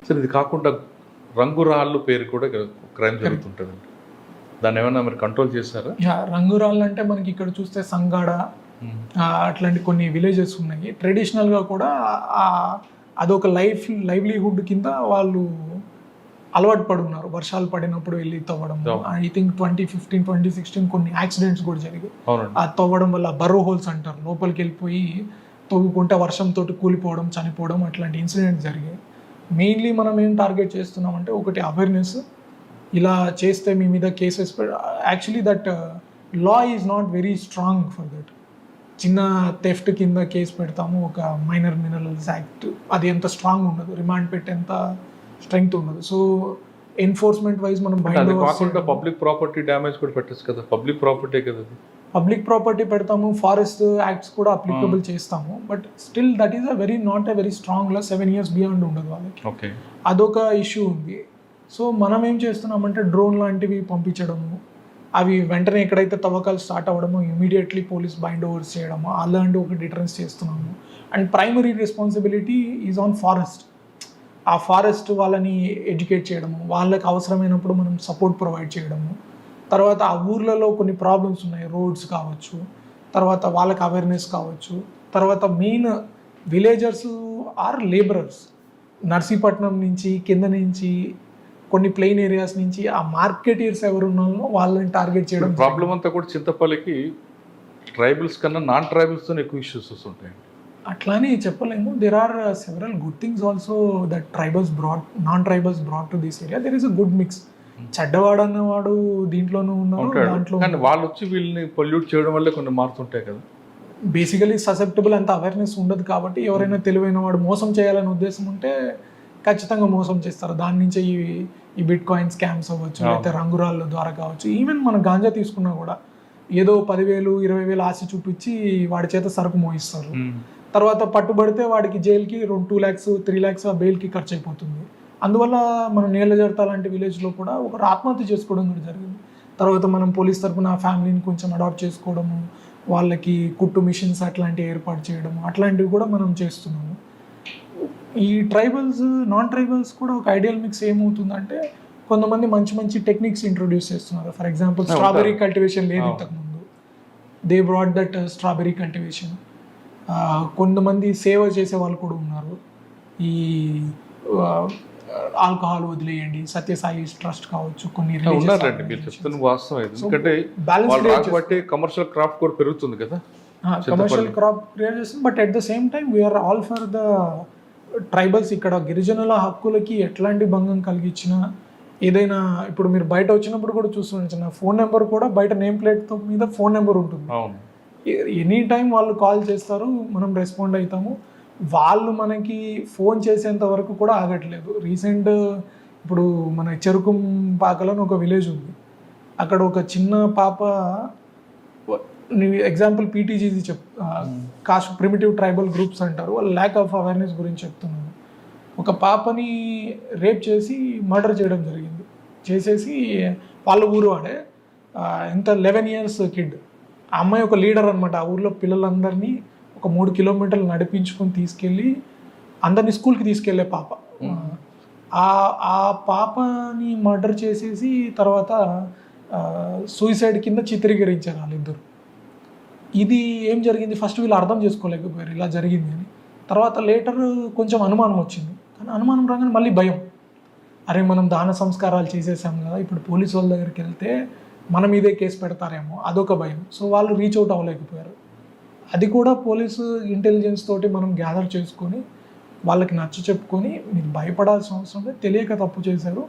సరే, ఇది కాకుండా రంగురాళ్ళు పేరు కూడా క్రైమ్ జరుగుతుంటుందండి. దాన్ని ఏమైనా మీరు కంట్రోల్ చేశారా? రంగురాళ్ళు అంటే మనకి ఇక్కడ చూస్తే సంగాడ అట్లాంటి కొన్ని విలేజెస్ ఉన్నాయి. ట్రెడిషనల్గా కూడా అదొక లైవ్లీహుడ్ కింద వాళ్ళు అలవాటు పడున్నారు. వర్షాలు పడినప్పుడు వెళ్ళి తవ్వడం. ఐ థింక్ 2015, 2016 కొన్ని యాక్సిడెంట్స్ కూడా జరిగాయి. ఆ తవ్వడం వల్ల బర్రో హోల్స్ అంటారు, లోపలికి వెళ్ళిపోయి తవ్వుకుంటే వర్షంతో కూలిపోవడం, చనిపోవడం, అట్లాంటి ఇన్సిడెంట్స్ జరిగాయి. మెయిన్లీ మనం ఏం టార్గెట్ చేస్తున్నామంటే ఒకటి అవేర్నెస్. ఇలా చేస్తే మీ మీద cases actually that law is not very strong for that. చిన్న థెఫ్ట్ కింద కేసు పెడతాము, ఒక మైనర్ మినరల్స్ యాక్ట్, అది ఎంత స్ట్రాంగ్ ఉండదు, రిమాండ్ పెట్టేంత స్ట్రెంగ్త్ ఉండదు. సో ఎన్ఫోర్స్మెంట్ వైజ్ మనం పబ్లిక్ ప్రాపర్టీ డ్యామేజ్ కూడా పెట్టచ్చు కదా, పబ్లిక్ ప్రాపర్టీ కదా, పబ్లిక్ ప్రాపర్టీ పెడతాము, ఫారెస్ట్ యాక్ట్స్ కూడా అప్లికబుల్ చేస్తాము. But still that is not a very strong law. 7 years beyond ఉండదు వాళ్ళకి. అదొక ఇష్యూ ఉంది. సో మనం ఏం చేస్తున్నామంటే డ్రోన్ లాంటివి పంపించడము, అవి వెంటనే ఎక్కడైతే తవ్వకాలు స్టార్ట్ అవ్వడమో ఇమీడియట్లీ పోలీస్ బైండ్ ఓవర్స్ చేయడము, అలాంటి ఒక డిటరెన్స్ చేస్తున్నాము. And primary responsibility is on forest. ఆ ఫారెస్ట్ వాళ్ళని ఎడ్యుకేట్ చేయడము, వాళ్ళకి అవసరమైనప్పుడు మనం సపోర్ట్ ప్రొవైడ్ చేయడము. తర్వాత ఆ ఊర్లలో కొన్ని ప్రాబ్లమ్స్ ఉన్నాయి, రోడ్స్ కావచ్చు, తర్వాత వాళ్ళకి అవేర్నెస్ కావచ్చు. తర్వాత main villagers or labourers, Narsipatnam నుంచి కింద నుంచి కొన్ని ప్లెయిన్ ఏరియాస్ నుంచి ఆ మార్కెటీర్స్ ఎవరు ఉన్నారో వాళ్ళని టార్గెట్ చేయడం. ప్రాబ్లం అంతా కూడా చింతపల్లికి ట్రైబల్స్ కన్నా నాన్ ట్రైబల్స్తో ఎక్కువ ఇష్యూస్ వస్తుంటాయి. అట్లానే చెప్పలేము. There are several good things also that non tribals brought to this area. There is a good mix. చెడ్డవాడు అన్నవాడు దీంట్లోనూ ఉన్నాడు, దాంట్లో వాళ్ళు వచ్చి వీళ్ళని పొల్యూట్ చేయడం వల్ల కొన్ని మారుతుంటాయి కదా. బేసికలీ ససెప్టబుల్ అంత అవేర్నెస్ ఉండదు కాబట్టి ఎవరైనా తెలివైన వాడు మోసం చేయాలనే ఉద్దేశం ఉంటే ఖచ్చితంగా మోసం చేస్తారు. దాని నుంచి ఈ బిట్ కాయిన్ స్కామ్స్ అవ్వచ్చు, లేకపోతే రంగురాళ్ళ ద్వారా కావచ్చు. ఈవెన్ మన గాంజా తీసుకున్నా కూడా ఏదో 10,000, 20,000 ఆశ చూపించి వాడి చేత సరుకు మోయిస్తారు. తర్వాత పట్టుబడితే వాడికి జైలుకి 2 lakhs, 3 lakhs బెయిల్కి ఖర్చు అయిపోతుంది. అందువల్ల మనం నీళ్ళ జడత లాంటి విలేజ్లో కూడా ఒకరు ఆత్మహత్య చేసుకోవడం కూడా జరిగింది. తర్వాత మనం పోలీస్ తరఫున ఆ ఫ్యామిలీని కొంచెం అడాప్ట్ చేసుకోవడము, వాళ్ళకి కుట్టు మిషన్స్ అట్లాంటివి ఏర్పాటు చేయడము, అట్లాంటివి కూడా మనం చేస్తున్నాము. ఈ ట్రైబల్స్ నాన్ ట్రైబల్స్ కూడా ఒక ఐడియల్ మిక్స్ ఏమవుతుందంటే కొంతమంది మంచి మంచి టెక్నిక్స్ ఇంట్రొడ్యూస్ చేస్తున్నారు. ఫర్ ఎగ్జాంపుల్ స్ట్రాబెరీ కల్టివేషన్ లేదు ఇంతకుముందు, they brought that strawberry cultivation. కొంతమంది సేవ చేసే వాళ్ళు కూడా ఉన్నారు. ఈ ఆల్కహాల్ వదిలేయండి, సత్యసాయి ట్రస్ట్ కావచ్చు, కొన్ని కమర్షియల్ క్రాప్ కూడా పెరుగుతుంది కదా, కమర్షియల్ క్రాప్ క్రియేట్ చేస్తుంది. But at the same time we're all for the tribals. ఇక్కడ గిరిజనుల హక్కులకి ఎట్లాంటి భంగం కలిగించినా ఏదైనా, ఇప్పుడు మీరు బయట వచ్చినప్పుడు కూడా చూస్తున్న ఫోన్ నెంబర్ కూడా బయట నేమ్ ప్లేట్ మీద ఫోన్ నెంబర్ ఉంటుంది. ఎనీ టైం వాళ్ళు కాల్ చేస్తారు, మనం రెస్పాండ్ అవుతాము. వాళ్ళు మనకి ఫోన్ చేసేంత వరకు కూడా ఆగట్లేదు. రీసెంట్ ఇప్పుడు మన చెరుకుంపాకలో ఒక విలేజ్ ఉంది, అక్కడ ఒక చిన్న పాప, example PTGG caste primitive tribal groups అంటారు, వాళ్ళు ల్యాక్ ఆఫ్ అవేర్నెస్ గురించి చెప్తున్నాను. ఒక పాపని రేప్ చేసి మర్డర్ చేయడం జరిగింది. చేసేసి వాళ్ళ ఊరు వాడే, ఎంత 11 years కిడ్. ఆ అమ్మాయి ఒక లీడర్ అనమాట. ఆ ఊర్లో పిల్లలందరినీ ఒక 3 kilometers నడిపించుకొని తీసుకెళ్ళి అందరినీ స్కూల్కి తీసుకెళ్లే పాప. ఆ పాపని మర్డర్ చేసేసి తర్వాత సూసైడ్ కింద చిత్రీకరించారు వాళ్ళిద్దరు. ఇది ఏం జరిగింది, ఫస్ట్ వీళ్ళు అర్థం చేసుకోలేకపోయారు ఇలా జరిగింది అని. తర్వాత లేటర్ కొంచెం అనుమానం వచ్చింది, కానీ అనుమానం రాగానే మళ్ళీ భయం. అరే మనం దాన సంస్కారాలు చేసేసాం కదా, ఇప్పుడు పోలీసు వాళ్ళ దగ్గరికి వెళ్తే మన మీదే కేసు పెడతారేమో, అదొక భయం. సో వాళ్ళు రీచ్ అవుట్ అవ్వలేకపోయారు. అది కూడా పోలీసు ఇంటెలిజెన్స్ తోటి మనం గ్యాదర్ చేసుకొని వాళ్ళకి నచ్చ చెప్పుకొని, మీరు భయపడాల్సిన అవసరం లేదు, తెలియక తప్పు చేశారు,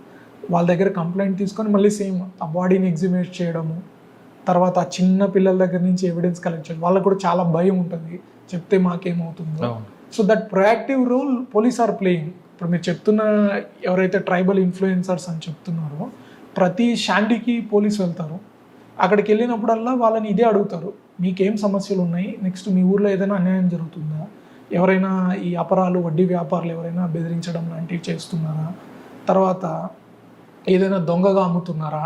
వాళ్ళ దగ్గర కంప్లైంట్ తీసుకొని మళ్ళీ సేమ్ ఆ బాడీని ఎగ్జిబిట్ చేయడము, తర్వాత ఆ చిన్న పిల్లల దగ్గర నుంచి ఎవిడెన్స్ కలెక్ట్ చేయడం. వాళ్ళకు కూడా చాలా భయం ఉంటుంది, చెప్తే మాకేమవుతుందో. So that proactive role police are playing. ఇప్పుడు మీరు చెప్తున్న ఎవరైతే ట్రైబల్ ఇన్ఫ్లుయెన్సర్స్ అని చెప్తున్నారో, ప్రతి షాండీకి పోలీసు వెళ్తారు. అక్కడికి వెళ్ళినప్పుడల్లా వాళ్ళని ఇదే అడుగుతారు, మీకేం సమస్యలు ఉన్నాయి, నెక్స్ట్ మీ ఊర్లో ఏదైనా అన్యాయం జరుగుతుందా, ఎవరైనా ఈ అపరాలు వడ్డీ వ్యాపారులు ఎవరైనా బెదిరించడం లాంటివి చేస్తున్నారా, తర్వాత ఏదైనా దొంగగా అమ్ముతున్నారా,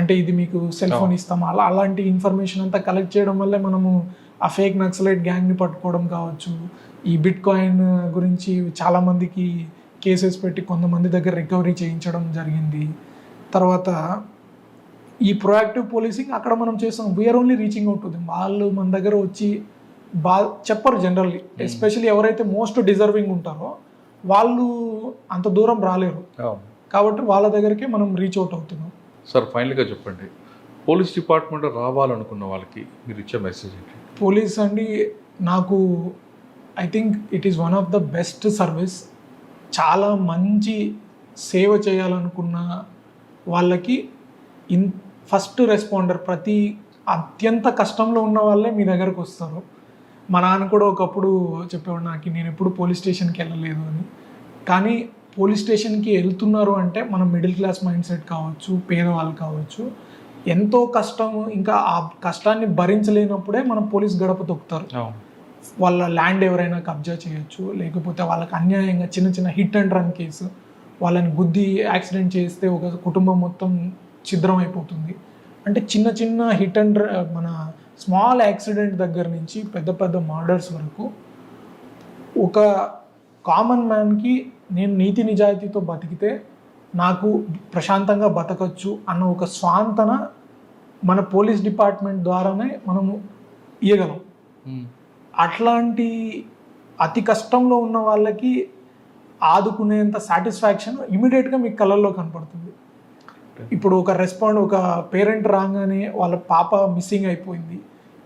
అంటే ఇది మీకు సెల్ ఫోన్ ఇస్తామా, అలాంటి ఇన్ఫర్మేషన్ అంతా కలెక్ట్ చేయడం వల్లే మనము ఆ ఫేక్ నక్సలైట్ గ్యాంగ్ని పట్టుకోవడం కావచ్చు. ఈ బిట్ కాయిన్ గురించి చాలామందికి కేసెస్ పెట్టి కొంతమంది దగ్గర రికవరీ చేయించడం జరిగింది. తర్వాత ఈ ప్రొయాక్టివ్ పోలీసింగ్ అక్కడ మనం చేస్తాం, we're only reaching out to them. వాళ్ళు మన దగ్గర వచ్చి చెప్పరు జనరల్లీ, ఎస్పెషల్లీ ఎవరైతే మోస్ట్ డిజర్వింగ్ ఉంటారో వాళ్ళు అంత దూరం రాలేరు, కాబట్టి వాళ్ళ దగ్గరికి మనం రీచ్ అవుట్ అవుతున్నాం. సార్ ఫైనల్గా చెప్పండి, పోలీస్ డిపార్ట్మెంట్ రావాలనుకున్న వాళ్ళకి మీరు ఇచ్చే మెసేజ్ ఏంటి? పోలీస్ అండి, నాకు I think it is one of the best service. చాలా మంచి సేవ చేయాలనుకున్న వాళ్ళకి ఫస్ట్ రెస్పాండర్, ప్రతి అత్యంత కష్టంలో ఉన్న వాళ్ళే మీ దగ్గరకు వస్తారు. మా నాన్న కూడా ఒకప్పుడు చెప్పేవాడు నాకు, నేను ఎప్పుడు పోలీస్ స్టేషన్కి వెళ్ళలేదు అని. కానీ పోలీస్ స్టేషన్కి వెళ్తున్నారు అంటే మనం మిడిల్ క్లాస్ మైండ్ సెట్ కావచ్చు, పేదవాళ్ళు కావచ్చు, ఎంతో కష్టం, ఇంకా ఆ కష్టాన్ని భరించలేనప్పుడే మనం పోలీస్ గడప తొక్కుతారు. వాళ్ళ ల్యాండ్ ఎవరైనా కబ్జా చేయొచ్చు, లేకపోతే వాళ్ళకి అన్యాయంగా చిన్న చిన్న హిట్ అండ్ రన్ కేసు, వాళ్ళని గుద్ది యాక్సిడెంట్ చేస్తే ఒక కుటుంబం మొత్తం ఛిద్రం అయిపోతుంది. అంటే చిన్న చిన్న హిట్ అండ్ మన స్మాల్ యాక్సిడెంట్ దగ్గర నుంచి పెద్ద పెద్ద మర్డర్స్ వరకు ఒక కామన్ మ్యాన్కి నేను నీతి నిజాయితీతో బతికితే నాకు ప్రశాంతంగా బతకచ్చు అన్న ఒక స్వాంతన మన పోలీస్ డిపార్ట్మెంట్ ద్వారానే మనము ఇవ్వగలం. అట్లాంటి అతి కష్టంలో ఉన్న వాళ్ళకి ఆదుకునేంత సాటిస్ఫాక్షన్ ఇమీడియట్గా మీకు కళ్ళల్లో కనపడుతుంది. ఇప్పుడు ఒక పేరెంట్ రాగానే వాళ్ళ పాప మిస్సింగ్ అయిపోయింది,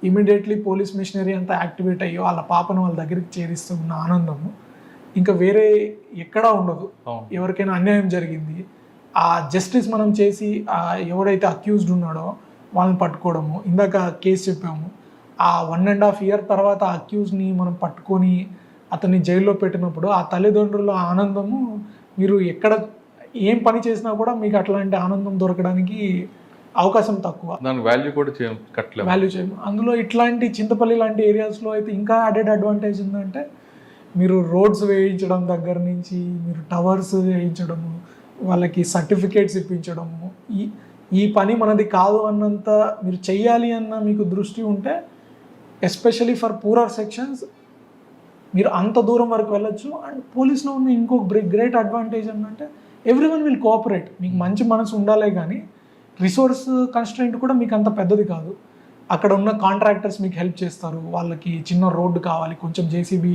ఇమీడియట్లీ పోలీస్ మిషనరీ అంతా యాక్టివేట్ అయ్యి వాళ్ళ పాపను వాళ్ళ దగ్గరికి చేరిస్తున్న ఆనందము ఇంకా వేరే ఎక్కడా ఉండదు. ఎవరికైనా అన్యాయం జరిగింది, ఆ జస్టిస్ మనం చేసి ఎవడైతే అక్యూజ్డ్ ఉన్నాడో వాళ్ళని పట్టుకోవడము. ఇందాక కేసు చెప్పాము, ఆ 1.5 year తర్వాత ఆ అక్యూజ్ని మనం పట్టుకొని అతన్ని జైల్లో పెట్టినప్పుడు ఆ తల్లిదండ్రుల ఆనందము, మీరు ఎక్కడ ఏం పని చేసినా కూడా మీకు అట్లాంటి ఆనందం దొరకడానికి అవకాశం తక్కువ. దాని వాల్యూ కూడా వాల్యూ చేయము. అందులో ఇట్లాంటి చింతపల్లి లాంటి ఏరియాస్లో అయితే ఇంకా యాడెడ్ అడ్వాంటేజ్ ఉందంటే, మీరు రోడ్స్ వేయించడం దగ్గర నుంచి మీరు టవర్స్ వేయించడము, వాళ్ళకి సర్టిఫికేట్స్ ఇప్పించడము, ఈ పని మనది కాదు అన్నంత మీరు చెయ్యాలి అన్న మీకు దృష్టి ఉంటే, ఎస్పెషలీ ఫర్ పూరర్ సెక్షన్స్ మీరు అంత దూరం వరకు వెళ్ళొచ్చు. అండ్ పోలీస్లో ఉన్న ఇంకొక గ్రేట్ అడ్వాంటేజ్ ఏంటంటే ఎవ్రీవన్ విల్ కోఆపరేట్. మీకు మంచి మనసు ఉండాలే కానీ రిసోర్స్ కన్స్ట్రెయింట్ కూడా మీకు అంత పెద్దది కాదు. అక్కడ ఉన్న కాంట్రాక్టర్స్ మీకు హెల్ప్ చేస్తారు, వాళ్ళకి చిన్న రోడ్డు కావాలి కొంచెం జేసీబీ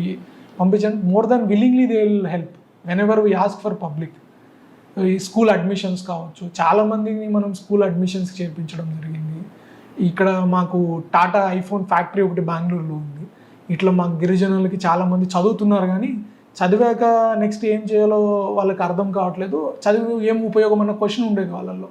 పంపించండి, more than willingly they will help when ever we ask for public. ఈ స్కూల్ అడ్మిషన్స్ కావచ్చు, చాలామందిని మనం స్కూల్ అడ్మిషన్స్ చేయించడం జరిగింది. ఇక్కడ మాకు టాటా ఐఫోన్ ఫ్యాక్టరీ ఒకటి బెంగళూరులో ఉంది. ఇట్లా మాకు గిరిజనులకి చాలామంది చదువుతున్నారు కానీ చదివాక నెక్స్ట్ ఏం చేయాలో వాళ్ళకి అర్థం కావట్లేదు, చదివి ఏం ఉపయోగం అన్న క్వశ్చన్ ఉండేది వాళ్ళల్లో.